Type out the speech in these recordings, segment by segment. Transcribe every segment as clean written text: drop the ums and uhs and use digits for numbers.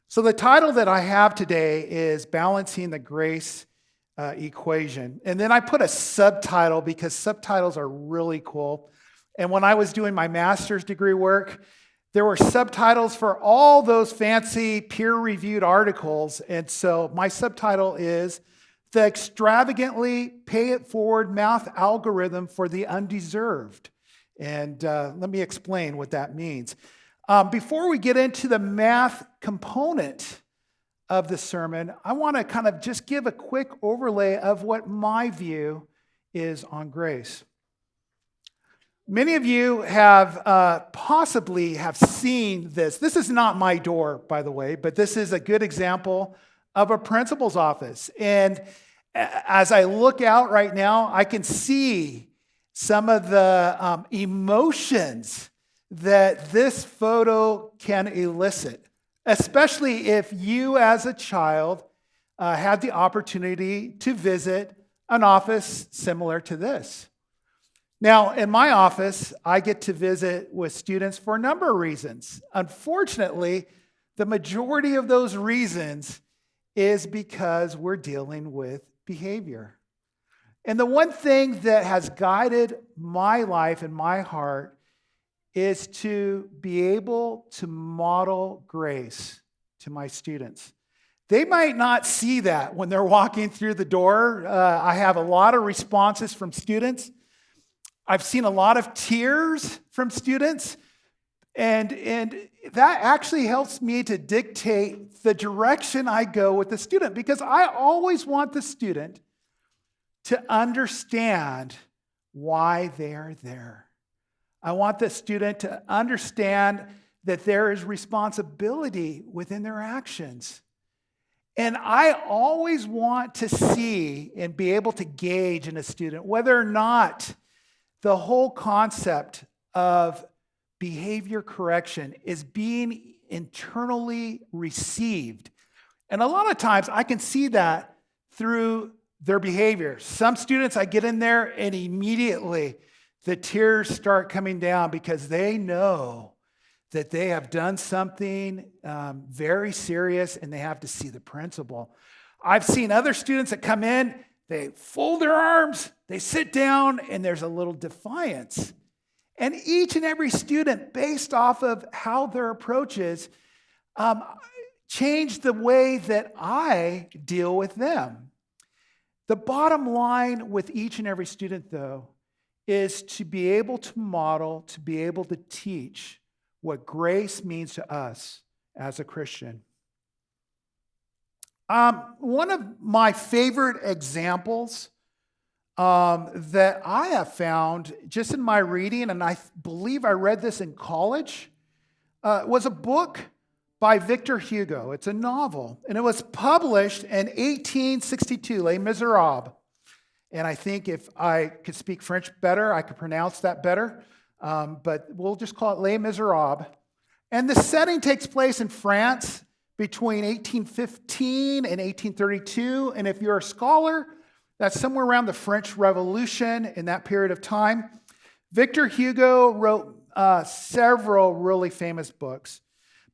So the title that I have today is Balancing the Grace Equation. And then I put a subtitle because subtitles are really cool. And when I was doing my master's degree work, there were subtitles for all those fancy peer-reviewed articles. And so my subtitle is The Extravagantly Pay It Forward Math Algorithm for the Undeserved. And let me explain what that means. Before we get into the math component of the sermon, I want to kind of just give a quick overlay of what my view is on grace. Many of you have possibly have seen this. This is not my door, by the way, but this is a good example of a principal's office. And as I look out right now, I can see some of the emotions that this photo can elicit, especially if you as a child had the opportunity to visit an office similar to this. Now, in my office, I get to visit with students for a number of reasons. Unfortunately, the majority of those reasons is because we're dealing with behavior. And the one thing that has guided my life and my heart is to be able to model grace to my students. They might not see that when they're walking through the door. I have a lot of responses from students. I've seen a lot of tears from students, and that actually helps me to dictate the direction I go with the student, because I always want the student to understand why they are there. I want the student to understand that there is responsibility within their actions. And I always want to see and be able to gauge in a student whether or not the whole concept of behavior correction is being internally received. And a lot of times I can see that through their behavior. Some students, I get in there and immediately the tears start coming down because they know that they have done something very serious and they have to see the principal. I've seen other students that come in, they fold their arms, they sit down, and there's a little defiance. And each and every student, based off of how their approach is, change the way that I deal with them. The bottom line with each and every student, though, is to be able to model, to be able to teach what grace means to us as a Christian. One of my favorite examples that I have found just in my reading, and I believe I read this in college, was a book by Victor Hugo. It's a novel, and it was published in 1862, Les Miserables. And I think if I could speak French better, I could pronounce that better. But we'll just call it Les Miserables. And the setting takes place in France between 1815 and 1832. And if you're a scholar, that's somewhere around the French Revolution in that period of time. Victor Hugo wrote several really famous books.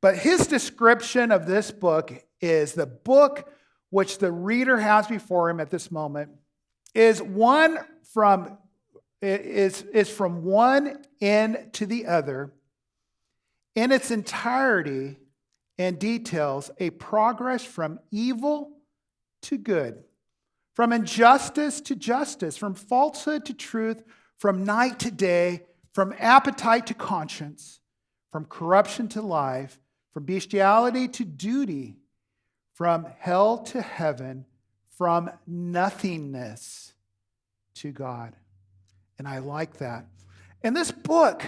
But his description of this book is the book which the reader has before him at this moment is from one end to the other in its entirety and details a progress from evil to good, from injustice to justice, from falsehood to truth, from night to day, from appetite to conscience, from corruption to life, from bestiality to duty, from hell to heaven, from nothingness to God. And I like that. And this book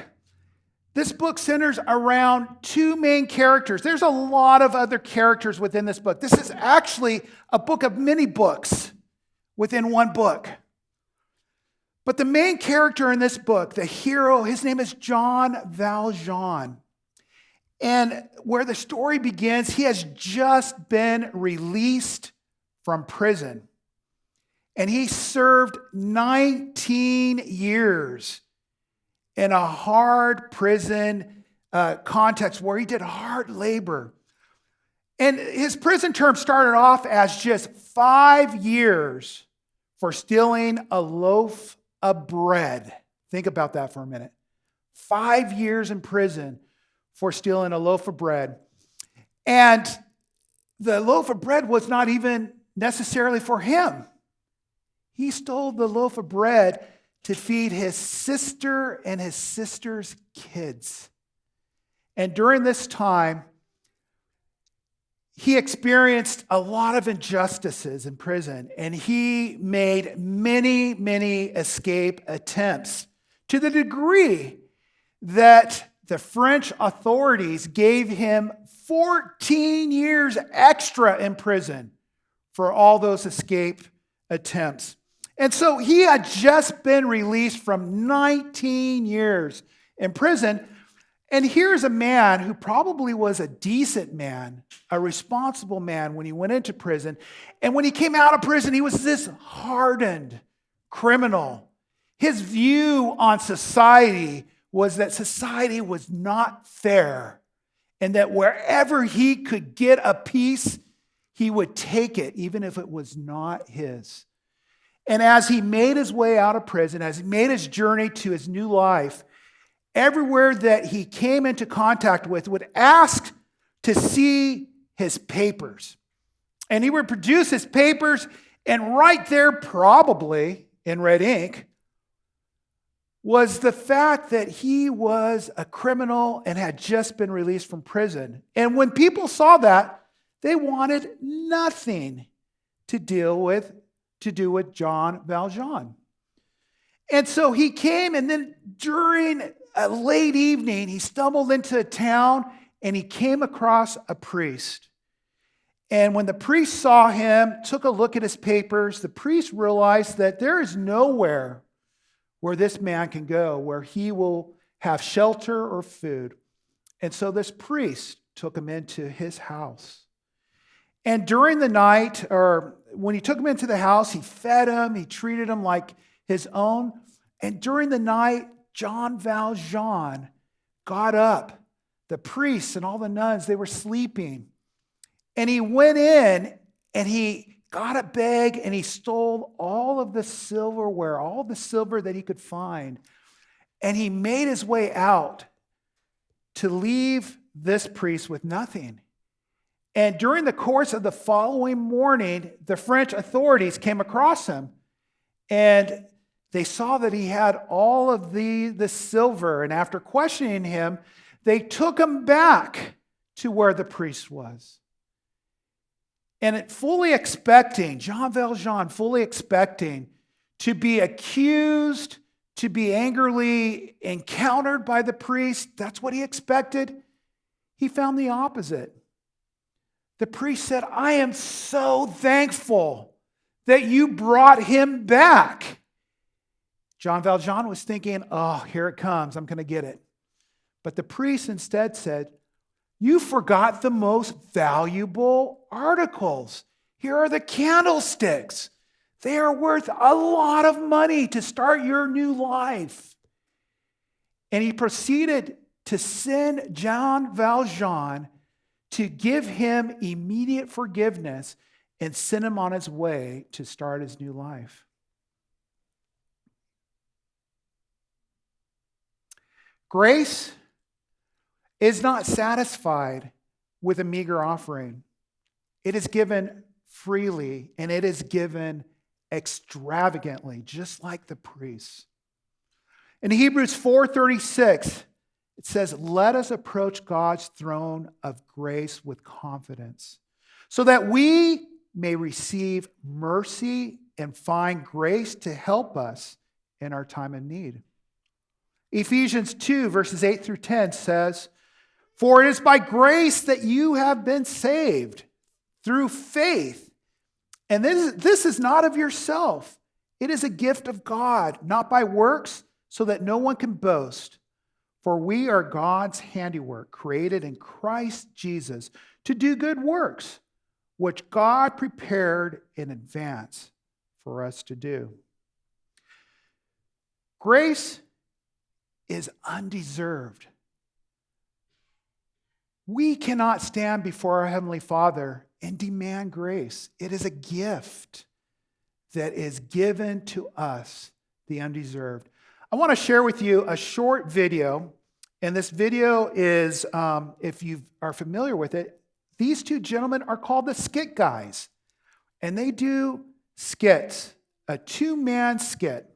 centers around two main characters. There's a lot of other characters within this book. This is actually a book of many books within one book. But the main character in this book, the hero, his name is Jean Valjean. And where the story begins, he has just been released from prison. And he served 19 years in a hard prison context where he did hard labor. And his prison term started off as just 5 years for stealing a loaf of bread. Think about that for a minute. 5 years in prison for stealing a loaf of bread. And the loaf of bread was not even necessarily for him. He stole the loaf of bread to feed his sister and his sister's kids. And during this time, he experienced a lot of injustices in prison, and he made many, many escape attempts to the degree that the French authorities gave him 14 years extra in prison for all those escape attempts. And so he had just been released from 19 years in prison. And here's a man who probably was a decent man, a responsible man when he went into prison. And when he came out of prison, he was this hardened criminal. His view on society was that society was not fair, and that wherever he could get a piece, he would take it, even if it was not his. And as he made his way out of prison, as he made his journey to his new life, everywhere that he came into contact with would ask to see his papers. And he would produce his papers, and right there, probably in red ink, was the fact that he was a criminal and had just been released from prison. And when people saw that, they wanted nothing to do with Jean Valjean. And so he came, and then during a late evening, he stumbled into a town, and he came across a priest. And when the priest saw him, took a look at his papers, the priest realized that there is nowhere where this man can go where he will have shelter or food. And so this priest took him into his house. And during the night, or when he took him into the house, he fed him, he treated him like his own. And during the night, Jean Valjean got up. The priests and all the nuns, they were sleeping. And he went in and he got a bag and he stole all of the silverware, all the silver that he could find. And he made his way out to leave this priest with nothing. And during the course of the following morning, the French authorities came across him, and they saw that he had all of the silver. And after questioning him, they took him back to where the priest was. And Jean Valjean fully expecting to be accused, to be angrily encountered by the priest, that's what he expected. He found the opposite. The priest said, "I am so thankful that you brought him back." Jean Valjean was thinking, "Oh, here it comes. I'm going to get it." But the priest instead said, "You forgot the most valuable articles. Here are the candlesticks. They are worth a lot of money to start your new life." And he proceeded to send Jean Valjean to give him immediate forgiveness and send him on his way to start his new life. Grace is not satisfied with a meager offering. It is given freely, and it is given extravagantly, just like the priests. In Hebrews 4:36, it says, "Let us approach God's throne of grace with confidence, so that we may receive mercy and find grace to help us in our time of need." Ephesians 2, verses 8 through 10 says, "For it is by grace that you have been saved through faith. And this is not of yourself. It is a gift of God, not by works, so that no one can boast. For we are God's handiwork, created in Christ Jesus to do good works, which God prepared in advance for us to do." Grace is undeserved. We cannot stand before our Heavenly Father and demand grace. It is a gift that is given to us, the undeserved. I want to share with you a short video, and this video is, if you are familiar with it, these two gentlemen are called the Skit Guys, and they do skits, a two-man skit.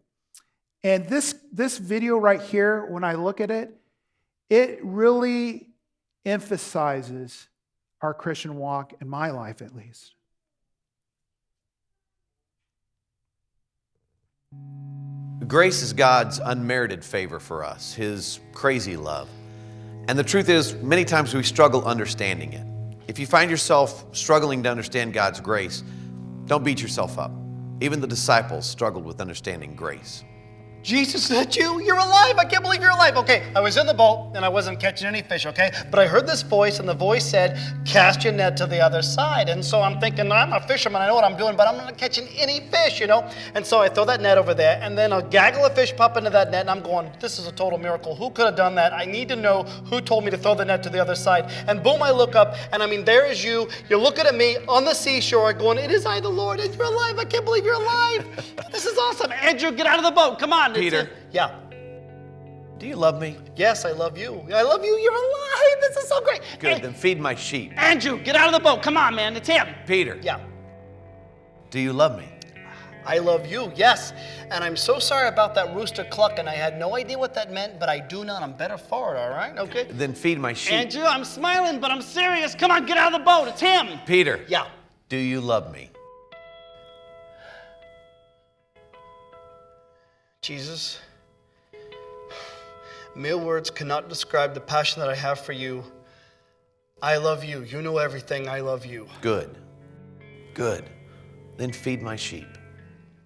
And this video right here, when I look at it, it really emphasizes our Christian walk, in my life at least. Grace is God's unmerited favor for us, His crazy love. And the truth is, many times we struggle understanding it. If you find yourself struggling to understand God's grace, don't beat yourself up. Even the disciples struggled with understanding grace. Jesus, is that you? You're alive. I can't believe you're alive. Okay, I was in the boat and I wasn't catching any fish, okay? But I heard this voice and the voice said, cast your net to the other side. And so I'm thinking, I'm a fisherman. I know what I'm doing, but I'm not catching any fish, And so I throw that net over there and then a gaggle of fish pop into that net and I'm going, this is a total miracle. Who could have done that? I need to know who told me to throw the net to the other side. And boom, I look up and there is you. You're looking at me on the seashore going, it is I, the Lord, and you're alive. I can't believe you're alive. This is awesome. Andrew, get out of the boat. Come on. Peter. Yeah. Do you love me? Yes, I love you. I love you. You're alive. This is so great. Good, then feed my sheep. Andrew, get out of the boat. Come on, man. It's him. Peter. Yeah. Do you love me? I love you, yes. And I'm so sorry about that rooster clucking. I had no idea what that meant, but I do now, and I'm better for it, all right? Okay? Then feed my sheep. Andrew, I'm smiling, but I'm serious. Come on, get out of the boat. It's him. Peter. Yeah. Do you love me? Jesus, mere words cannot describe the passion that I have for you. I love you. You know everything. I love you. Good. Good. Then feed my sheep.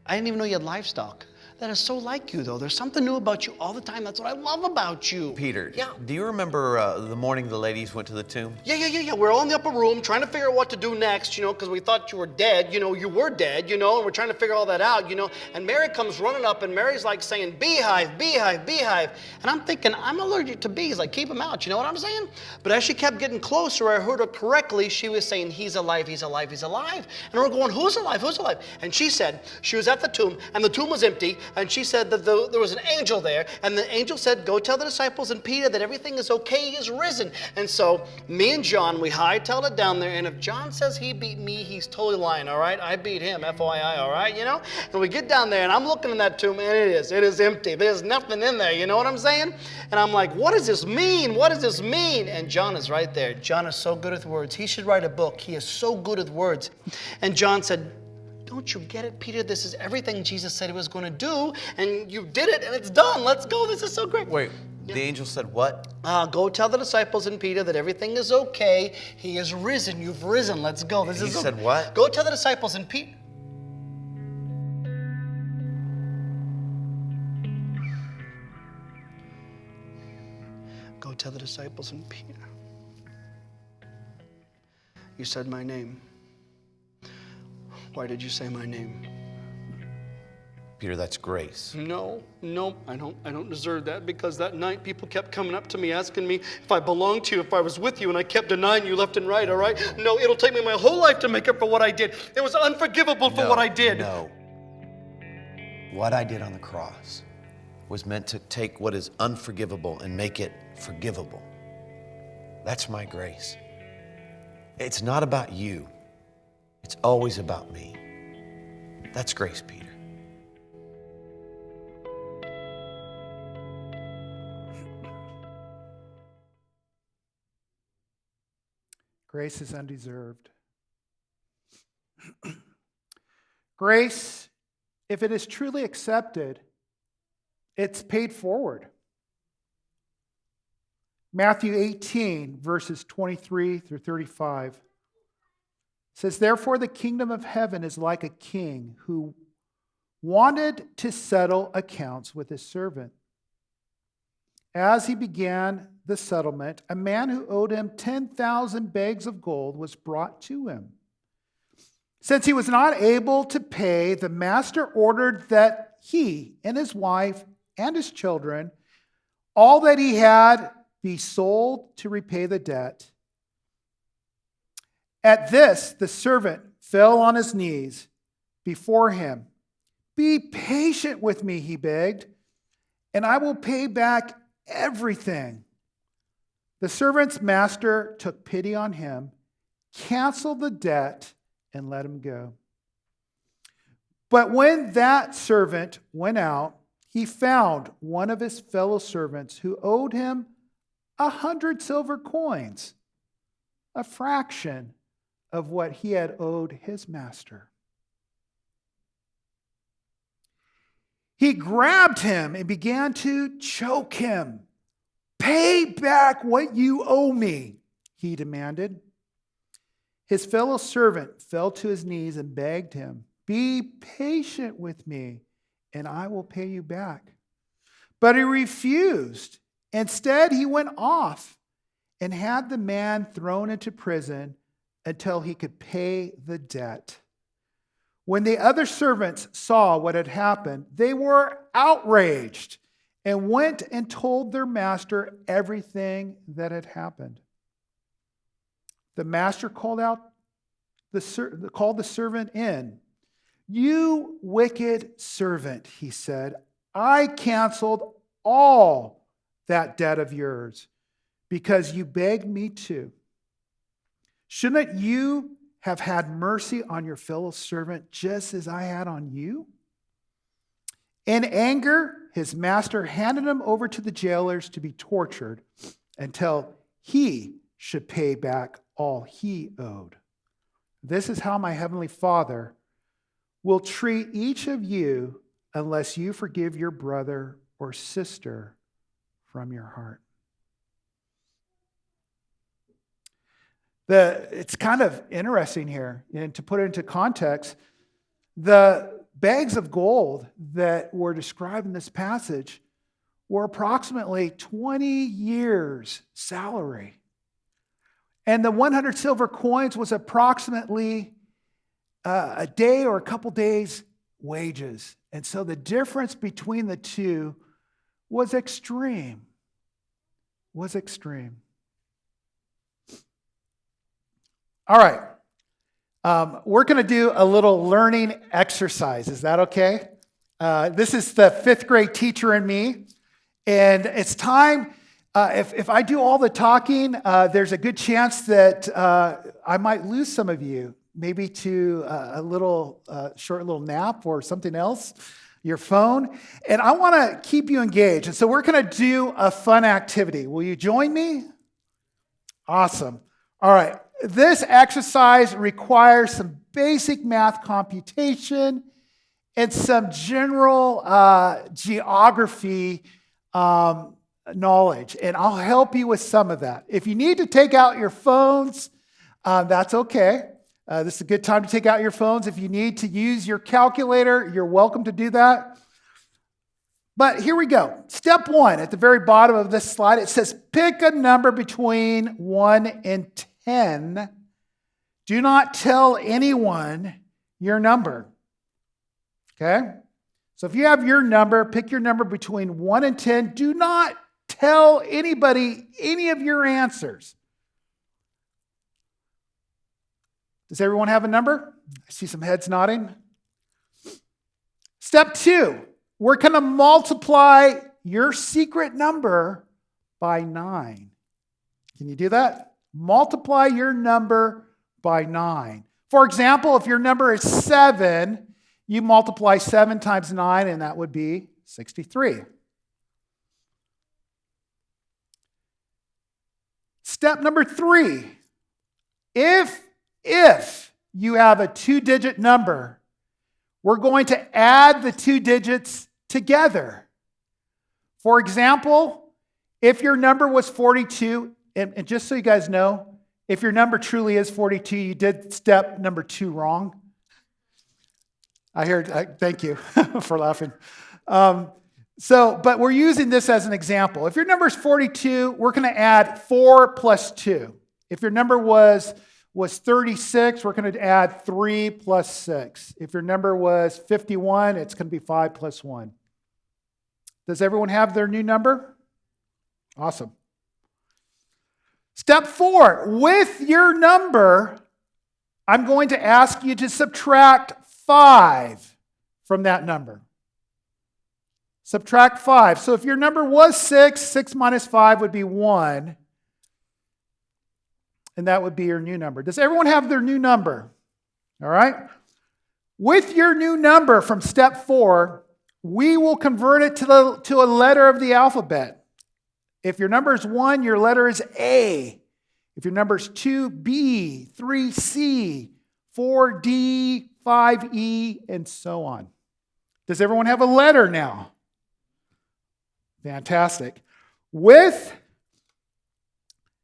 I didn't even know you had livestock. That is so like you, though. There's something new about you all the time. That's what I love about you. Peter, Yeah. do you remember the morning the ladies went to the tomb? Yeah. We're all in the upper room trying to figure out what to do next, because we thought you were dead. You were dead, and we're trying to figure all that out, And Mary comes running up, and Mary's like saying, beehive, beehive, beehive. And I'm thinking, I'm allergic to bees. Like, keep them out, you know what I'm saying? But as she kept getting closer, I heard her correctly. She was saying, he's alive, he's alive, he's alive. And we're going, who's alive, who's alive? And she said, she was at the tomb, and the tomb was empty, and she said that there was an angel there, and the angel said, go tell the disciples and Peter that everything is okay, he is risen. And so me and John, we hightailed it down there, and if John says he beat me, he's totally lying, all right? I beat him, FYI, all right, And we get down there, and I'm looking in that tomb, and it is empty. There's nothing in there, you know what I'm saying? And I'm like, what does this mean? What does this mean? And John is right there. John is so good with words. He should write a book. He is so good with words. And John said, don't you get it, Peter? This is everything Jesus said he was going to do, and you did it, and it's done. Let's go. This is so great. Wait, the angel said what? Go tell the disciples and Peter that everything is okay. He is risen. You've risen. Let's go. He said what? Go tell the disciples and Peter. Go tell the disciples and Peter. You said my name. Why did you say my name? Peter, that's grace. No, I don't deserve that, because that night people kept coming up to me asking me if I belonged to you, if I was with you, and I kept denying you left and right, all right? No, it'll take me my whole life to make up for what I did. It was unforgivable for what I did. No. What I did on the cross was meant to take what is unforgivable and make it forgivable. That's my grace. It's not about you. It's always about me. That's grace, Peter. Grace is undeserved. Grace, if it is truly accepted, it's paid forward. Matthew 18, verses 23 through 35 says, therefore the kingdom of heaven is like a king who wanted to settle accounts with his servant. As he began the settlement, a man who owed him 10,000 bags of gold was brought to him. Since he was not able to pay, the master ordered that he and his wife and his children, all that he had, be sold to repay the debt, At this, the servant fell on his knees before him. Be patient with me, he begged, and I will pay back everything. The servant's master took pity on him, canceled the debt, and let him go. But when that servant went out, he found one of his fellow servants who owed him 100 silver coins, a fraction of what he had owed his master. He grabbed him and began to choke him. Pay back what you owe me, he demanded. His fellow servant fell to his knees and begged him, be patient with me, and I will pay you back. But he refused. Instead, he went off and had the man thrown into prison until he could pay the debt. When the other servants saw what had happened, they were outraged and went and told their master everything that had happened. The master called the servant in. You wicked servant, he said, I canceled all that debt of yours because you begged me to. Shouldn't you have had mercy on your fellow servant just as I had on you? In anger, his master handed him over to the jailers to be tortured until he should pay back all he owed. This is how my heavenly Father will treat each of you unless you forgive your brother or sister from your heart. It's kind of interesting here, and to put it into context, the bags of gold that were described in this passage were approximately 20 years' salary. And the 100 silver coins was approximately a day or a couple days' wages. And so the difference between the two was extreme. All right. We're going to do a little learning exercise. Is that okay? This is the fifth grade teacher in me. And it's time, if I do all the talking, there's a good chance that I might lose some of you, maybe to a little short little nap or something else, your phone. And I want to keep you engaged. And so we're going to do a fun activity. Will you join me? Awesome. All right. This exercise requires some basic math computation and some general geography knowledge. And I'll help you with some of that. If you need to take out your phones, that's okay. This is a good time to take out your phones. If you need to use your calculator, you're welcome to do that. But here we go. Step one, at the very bottom of this slide, it says pick a number between 1 and 10. Do not tell anyone your number. Okay? So if you have your number, pick your number between 1 and 10. Do not tell anybody any of your answers. Does everyone have a number? I see some heads nodding. Step two, we're going to multiply your secret number by 9. Can you do that? Multiply your number by 9. For example, if your number is 7, you multiply 7 times 9, and that would be 63. Step number 3, if you have a 2-digit number, we're going to add the 2 digits together. For example, if your number was 42, and just so you guys know, if your number truly is 42, you did step number 2 wrong. Thank you for laughing. But we're using this as an example. If your number is 42, we're going to add 4 plus 2. If your number was 36, we're going to add 3 plus 6. If your number was 51, it's going to be 5 plus 1. Does everyone have their new number? Awesome. Step 4, with your number, I'm going to ask you to subtract 5 from that number. Subtract 5. So if your number was 6, 6 minus 5 would be 1. And that would be your new number. Does everyone have their new number? All right? With your new number from step 4, we will convert it to a letter of the alphabet. If your number is 1, your letter is A. If your number is 2, B, 3, C, 4, D, 5, E, and so on. Does everyone have a letter now? Fantastic. With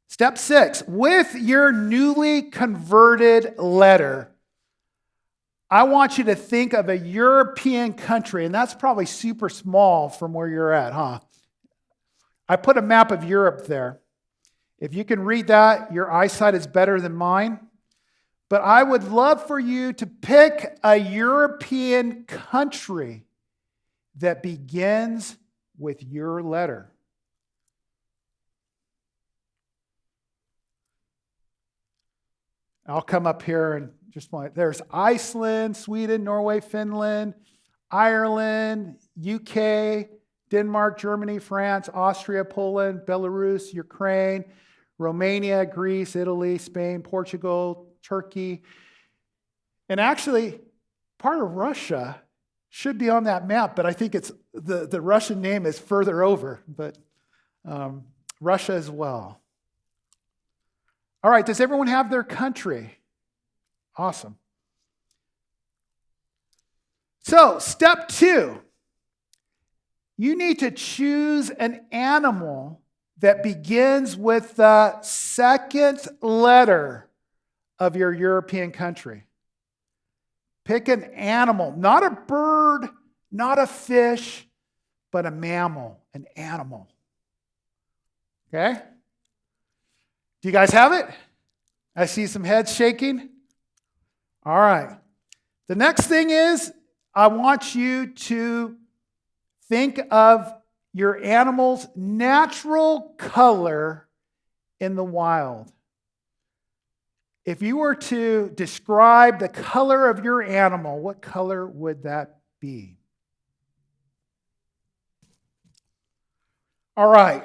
step 6, with your newly converted letter, I want you to think of a European country, and that's probably super small from where you're at, huh? I put a map of Europe there. If you can read that, your eyesight is better than mine. But I would love for you to pick a European country that begins with your letter. I'll come up here and just point. There's Iceland, Sweden, Norway, Finland, Ireland, UK, Denmark, Germany, France, Austria, Poland, Belarus, Ukraine, Romania, Greece, Italy, Spain, Portugal, Turkey. And actually, part of Russia should be on that map, but I think it's the Russian name is further over, but Russia as well. All right, does everyone have their country? Awesome. So, step 2, you need to choose an animal that begins with the second letter of your European country. Pick an animal, not a bird, not a fish, but a mammal, an animal. Okay? Do you guys have it? I see some heads shaking. All right. The next thing is, I want you to think of your animal's natural color in the wild. If you were to describe the color of your animal, what color would that be? All right.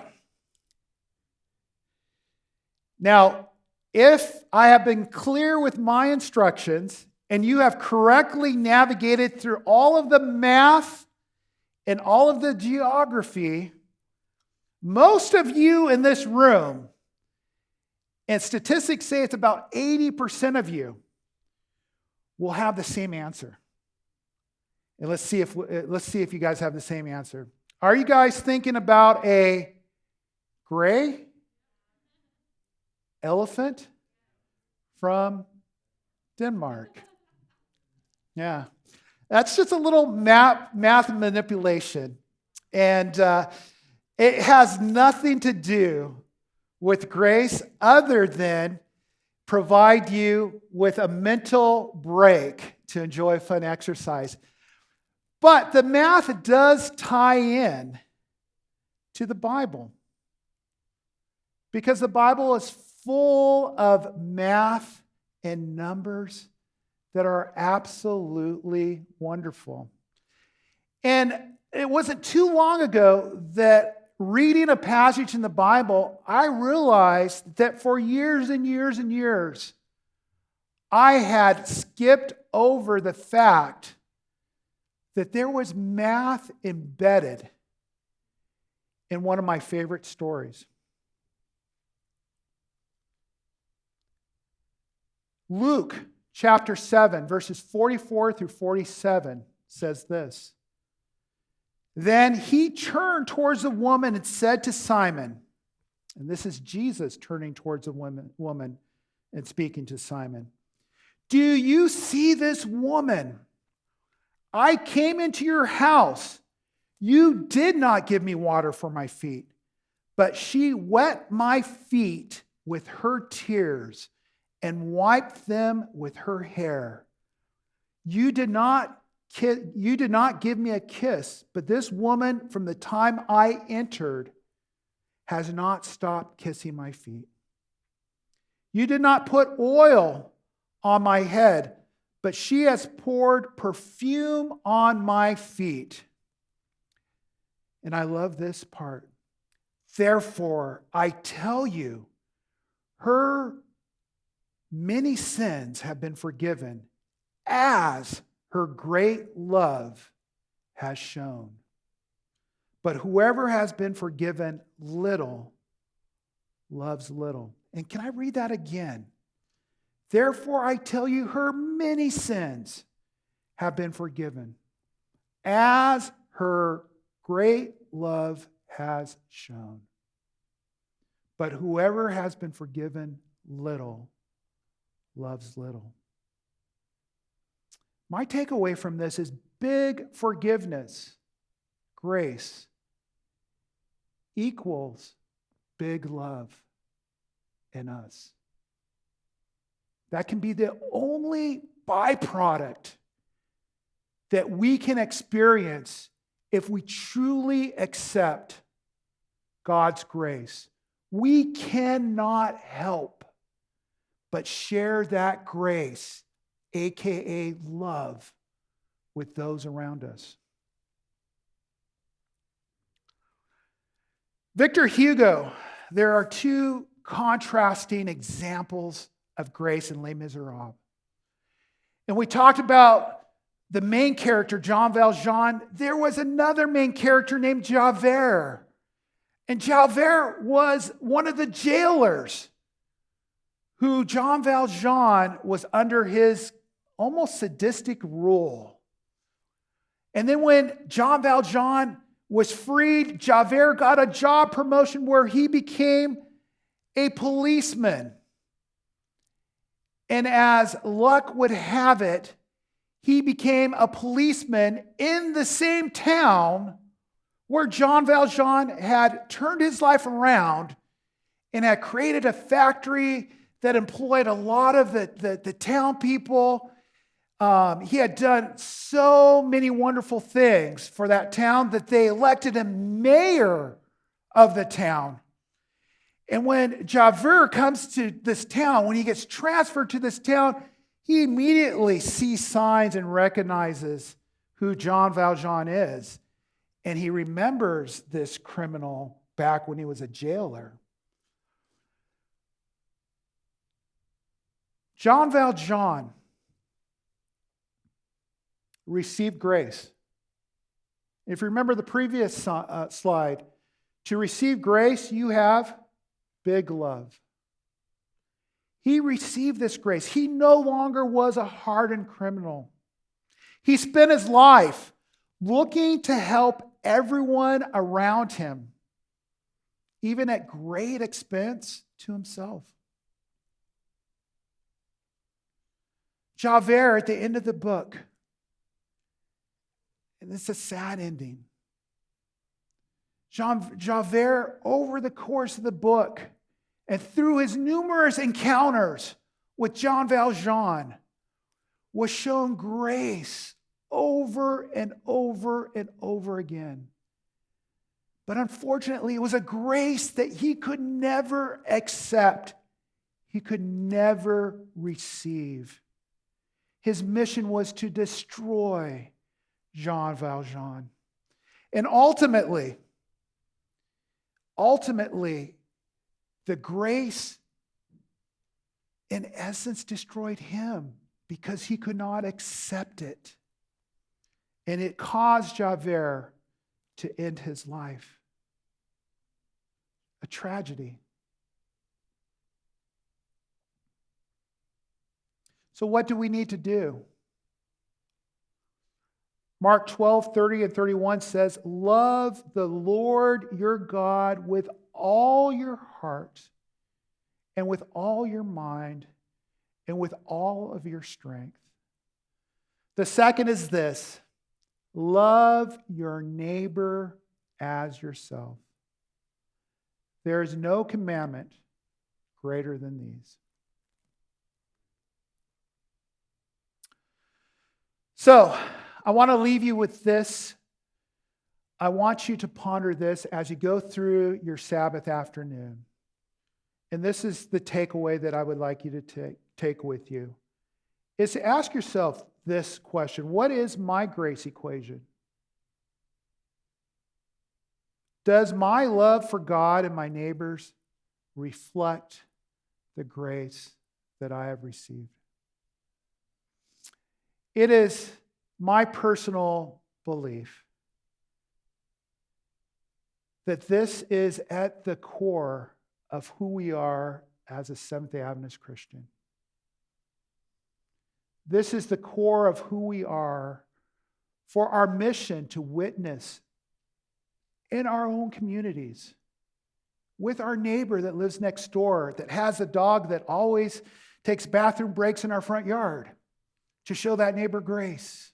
Now, if I have been clear with my instructions and you have correctly navigated through all of the math and all of the geography, most of you in this room, and statistics say it's about 80% of you, will have the same answer. And let's see if you guys have the same answer. Are you guys thinking about a gray elephant from Denmark? Yeah. That's just a little math manipulation. And it has nothing to do with grace other than provide you with a mental break to enjoy fun exercise. But the math does tie in to the Bible, because the Bible is full of math and numbers that are absolutely wonderful. And it wasn't too long ago that reading a passage in the Bible, I realized that for years and years and years, I had skipped over the fact that there was math embedded in one of my favorite stories. Luke chapter 7, verses 44 through 47 says this. Then he turned towards the woman and said to Simon, and this is Jesus turning towards the woman and speaking to Simon, do you see this woman? I came into your house. You did not give me water for my feet, but she wet my feet with her tears and wiped them with her hair. You did not give me a kiss, but this woman, from the time I entered, has not stopped kissing my feet. You did not put oil on my head, but she has poured perfume on my feet. And I love this part. Therefore, I tell you, her many sins have been forgiven, as her great love has shown. But whoever has been forgiven little loves little. And can I read that again? Therefore, I tell you, her many sins have been forgiven, as her great love has shown. But whoever has been forgiven little loves little. My takeaway from this is big forgiveness, grace, equals big love in us. That can be the only byproduct that we can experience if we truly accept God's grace. We cannot help but share that grace, aka love, with those around us. Victor Hugo, there are two contrasting examples of grace in Les Miserables. And we talked about the main character, Jean Valjean. There was another main character named Javert. And Javert was one of the jailers who Jean Valjean was under his almost sadistic rule. And then when Jean Valjean was freed, Javert got a job promotion where he became a policeman. And as luck would have it, he became a policeman in the same town where Jean Valjean had turned his life around and had created a factory that employed a lot of the town people. He had done so many wonderful things for that town that they elected him mayor of the town. And when Javert comes to this town, when he gets transferred to this town, he immediately sees signs and recognizes who Jean Valjean is. And he remembers this criminal back when he was a jailer. Jean Valjean received grace. If you remember the previous slide, to receive grace, you have big love. He received this grace. He no longer was a hardened criminal. He spent his life looking to help everyone around him, even at great expense to himself. Javert, at the end of the book, and it's a sad ending. Javert, over the course of the book, and through his numerous encounters with Jean Valjean, was shown grace over and over and over again. But unfortunately, it was a grace that he could never accept. He could never receive. His mission was to destroy Jean Valjean. And ultimately, the grace, in essence, destroyed him because he could not accept it. And it caused Javert to end his life. A tragedy. So what do we need to do? Mark 12:30 and 31 says, love the Lord your God with all your heart and with all your mind and with all of your strength. The second is this, love your neighbor as yourself. There is no commandment greater than these. So, I want to leave you with this. I want you to ponder this as you go through your Sabbath afternoon. And this is the takeaway that I would like you to take with you. is to ask yourself this question: what is my grace equation? Does my love for God and my neighbors reflect the grace that I have received? It is my personal belief that this is at the core of who we are as a Seventh-day Adventist Christian. This is the core of who we are for our mission to witness in our own communities, with our neighbor that lives next door, that has a dog that always takes bathroom breaks in our front yard, to show that neighbor grace.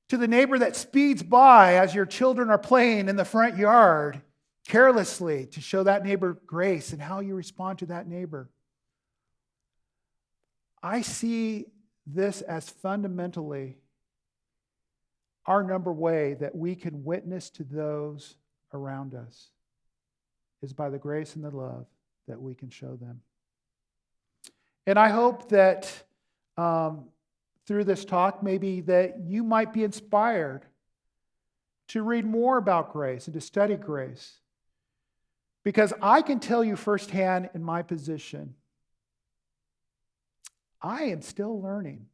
To the neighbor that speeds by as your children are playing in the front yard carelessly, to show that neighbor grace and how you respond to that neighbor. I see this as fundamentally our number way that we can witness to those around us is by the grace and the love that we can show them. And I hope that through this talk, maybe that you might be inspired to read more about grace and to study grace. Because I can tell you firsthand in my position, I am still learning.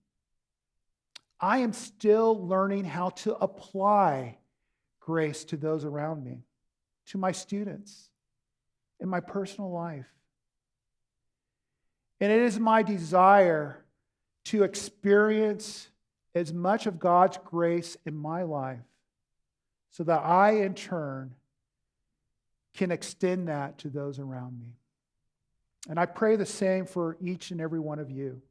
I am still learning how to apply grace to those around me, to my students, in my personal life. And it is my desire to experience as much of God's grace in my life so that I, in turn, can extend that to those around me. And I pray the same for each and every one of you.